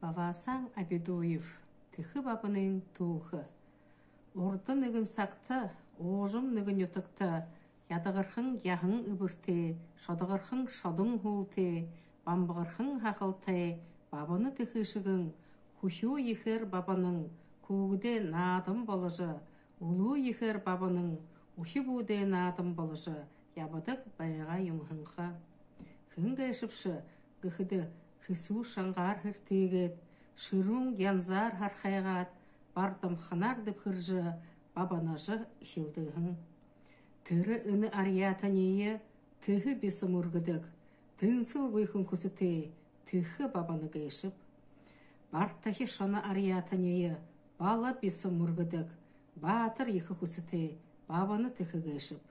Павасан Абидуев, тихы бабының туғы. Ордын үгін сақты, оғым үгін ütікті, ядығырхың яғың үбірте, шодығырхың шодың хулте, бамбығырхың хақылте, бабыны тихышығың, хұхю ехер бабының, көгіде надым болыжы, ұлу ехер бабының, ұхи буде надым болыжы, ябыдық байға юмхыңға. Хыңға ешіпші, гіхіді хысу шаңғар хіртегет, шырун янзар хархайгат, бардым ханар деп хыржы, бабанажы шилдігің. Тірі үні ариятанейі, тіхі бесі мұргыдық, тынсыл гүйхін күсіте, тіхі бабаны гейшіп. Бартахи шона ариятанейі, бала бесі мұргыдық, батыр ехі күсіте, бабаны тіхі гейшіп.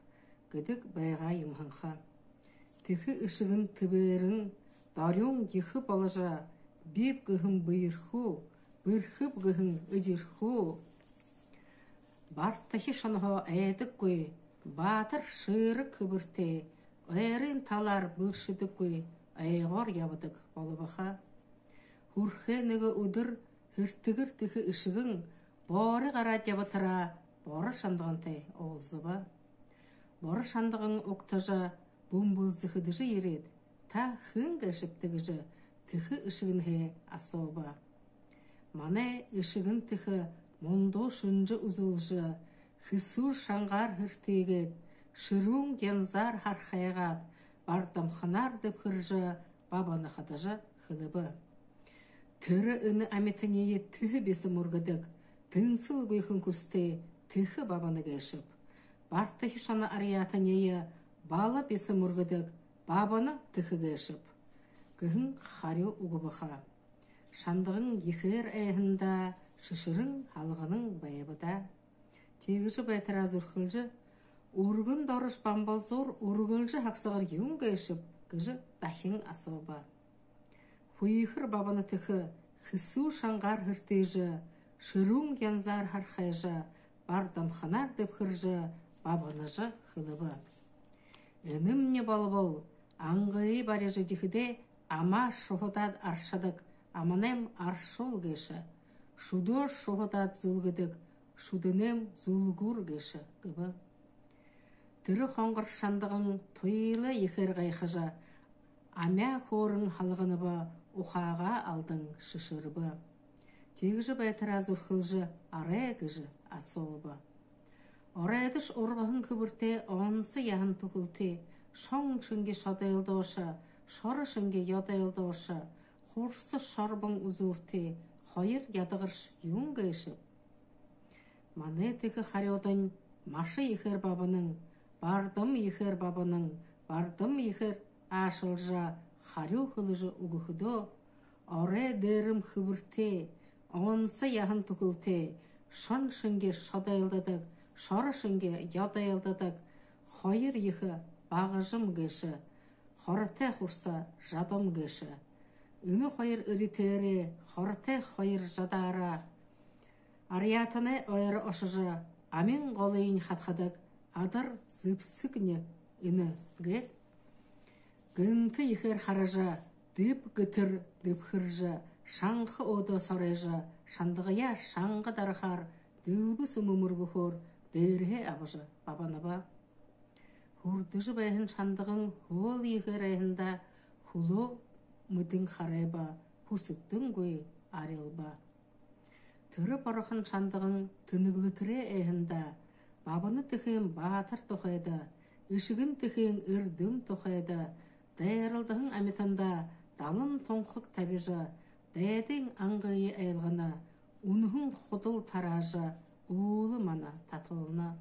Гідік байға юмханға. Тіхі үшігін тіберің, дарюң ехі балажа, беп гіхін бұйырху, бірхіп гіхін үдірху. Бартахи шонға әйдік көй, батыр шыры күбірте, әрін талар бұлшыдық көй, әйғар ябыдық болыбаға. Хурхенігі ұдыр, хүртігір тіхі үшігің, бары қарат ябытыра, бары шандығынтай оғызыба. Бары шандығың оқтажа, бұмбыл зіхідіжі еред, та хыңға шіптігіжі, тіхі үшігін хе асоба. Мане үшігін тіхі мұнду шынжы ұзылжы, хысу шаңғар хүртегет, шырун гензар хархайгат, бардам ханар деп хыржы, бабаны хадажы хылыбы. Түрі үні әметінейі тіхі бесі мұргыдық, тынсыл гүйхін күсте, тіхі бабаны гейшіп. Бартахи шана ариятанейі, бала бесі мұргыдық, бабаны тіхі гейшіп. Гіхін харю ұғыбыға. Шандығың ехер әйхінда, шышырың халғының байыбыда. Тегіжі бәйтіра зүрхілжі, ұргын дорыш бамбал зор, ұргылжы хақсығыр ең гейшіп, гіжі дахин асоба. Хуйхыр бабаны тіхі, хысу шаңғар хүртежі, шырун янзар хархайжы, бардам ханар деп хыржы, бабаныжы хылыбы. Үнім не бол, аңғыи барежі дихіде, ама шоғыдад аршадық, аманем аршол геші. Шудо шоғыдад зүлгідік, шудынем зүлгур геші гібі. Түрі қоңғыр шандығың тойлы ехер ғайқыжы, амя хорың халғыныбы, ұқаға алдың шышырыбы. Тегіжі бәйтіра зүрхілжі, арай гіжі асуыбы. Орайдыш орбағын күбірте, онсы яғын түкілте, шоң шынге шодайлды ошы, шоры шынге йодайлды ошы, қорсы шорбың үзурте, қойыр ядығырш юң гейшіп. Мане тікі харёдың, машы ехер бабының, бардым ехер бабының, бардым ехер ашылжа, харю хылыжы угухыдо, орай дерім күбірте, онсы яғын түкілте, шон шынге шодайлдыдық, шоры шынге йодайлдыдық, қойыр ехі бағыжым геші, хорыте құрса жадым геші. Үні қойыр үрітері, хорыте қойыр жадара. Ариятыны ойыры ошыжы, амин қолайын қатқадық, адар зіпсігіне үні гет. Гінті ехер қарыжы, деп гітір, деп хыржы, шаңқы оды сарайжы, шандығыя шаңғы дарқар, дылбы сүмі мұрғы хор, дәрге абыжы бабаныба. Хурдыжы бәйін шандығың хол ехер әйінда, хулу мүдің қарайба, күсіктің көй арелба. Түрі барықын шандығың тынығылы түрі әйінда, бабаны тіхен батыр тоқайды, үшігін тіхен үрдім тоқайды, дайырылдығың әметанда, далын тоңқық табежі, дәйдің аңғайы әйілғына, ұнығың құдыл таражы, ұлы мана татылына.